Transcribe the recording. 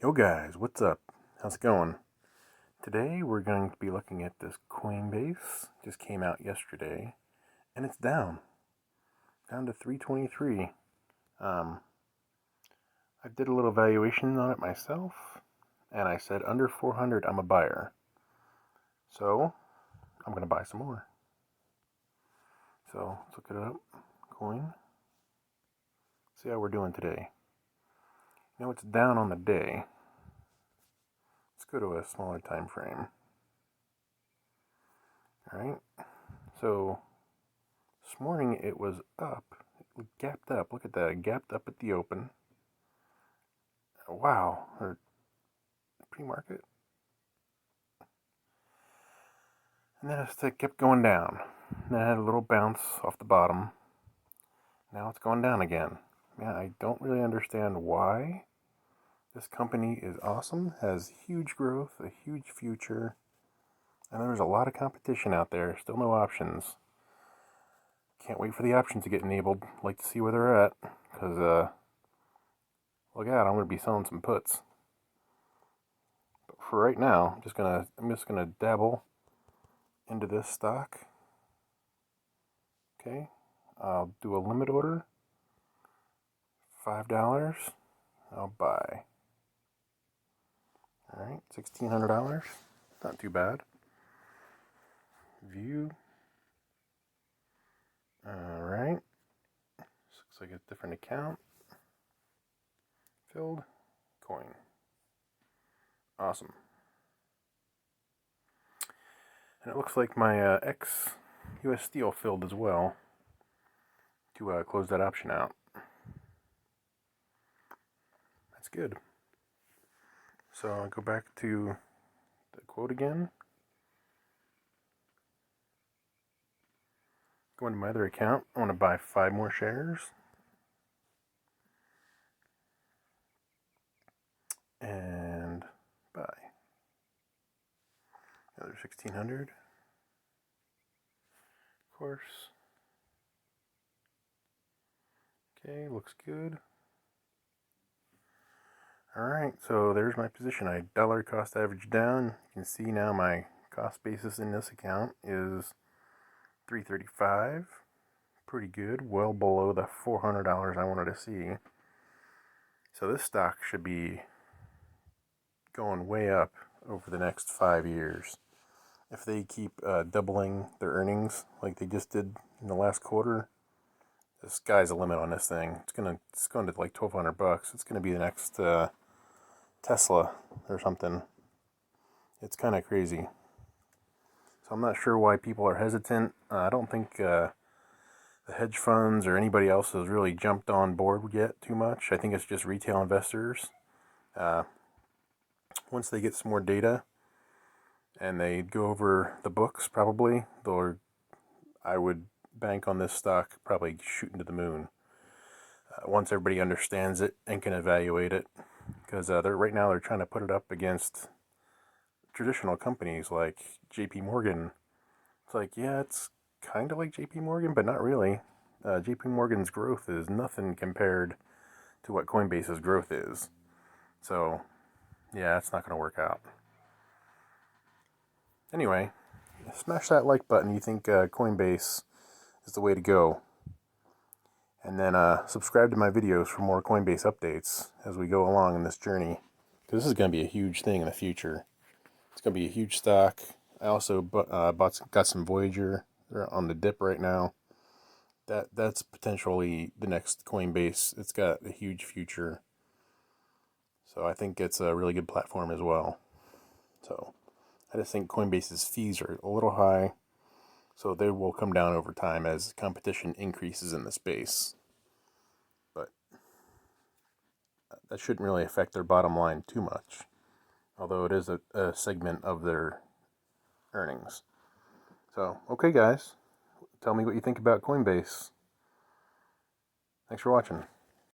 Yo guys, what's up? How's it going? Today we're going to be looking at this Coinbase. Just came out yesterday, and it's down to 323. I did a little valuation on it myself, and I said under 400 I'm a buyer. So I'm gonna buy some more. So let's look it up. Coin. See how we're doing today. It's down on the day. Let's go to a smaller time frame. Alright, so this morning it was up. It gapped up. Look at that. It gapped up at the open. Wow. Or pre-market. And then it kept going down. And then it had a little bounce off the bottom. Now it's going down again. Man, I don't really understand why. This company is awesome, has huge growth, a huge future, and there's a lot of competition out there. Still no options. Can't wait for the options to get enabled. Like to see where they're at, because look out, I'm going to be selling some puts. But for right now, I'm just gonna dabble into this stock. Okay, I'll do a limit order. $5. I'll buy. All right, $1,600. Not too bad. View. All right. This looks like a different account. Filled. Coin. Awesome. And it looks like my X US Steel filled as well to close that option out. That's good. So I'll go back to the quote again. Go into my other account. I want to buy 5 more shares. And buy. Another 1,600. Of course. Okay, looks good. Alright, so there's my position. I dollar cost average down. You can see now my cost basis in this account is $335. Pretty good, well below the $400 I wanted to see. So this stock should be going way up over the next 5 years. If they keep doubling their earnings like they just did in the last quarter, the sky's the limit on this thing. It's going to like $1,200. It's going to be the next Tesla or something. It's kind of crazy. So I'm not sure why people are hesitant. I don't think the hedge funds or anybody else has really jumped on board yet too much. I think it's just retail investors. Once they get some more data and they go over the books, probably, I would bank on this stock probably shooting to the moon. Once everybody understands it and can evaluate it, because right now they're trying to put it up against traditional companies like JP Morgan. It's like, yeah, it's kind of like JP Morgan, but not really. JP Morgan's growth is nothing compared to what Coinbase's growth is. So, yeah, it's not going to work out. Anyway, smash that like button. You think Coinbase is the way to go. And then subscribe to my videos for more Coinbase updates as we go along in this journey. Because this is going to be a huge thing in the future. It's going to be a huge stock. I also got some Voyager. They're on the dip right now. That's potentially the next Coinbase. It's got a huge future. So I think it's a really good platform as well. So I just think Coinbase's fees are a little high. So they will come down over time as competition increases in the space. But that shouldn't really affect their bottom line too much. Although it is a segment of their earnings. So, okay guys, tell me what you think about Coinbase. Thanks for watching.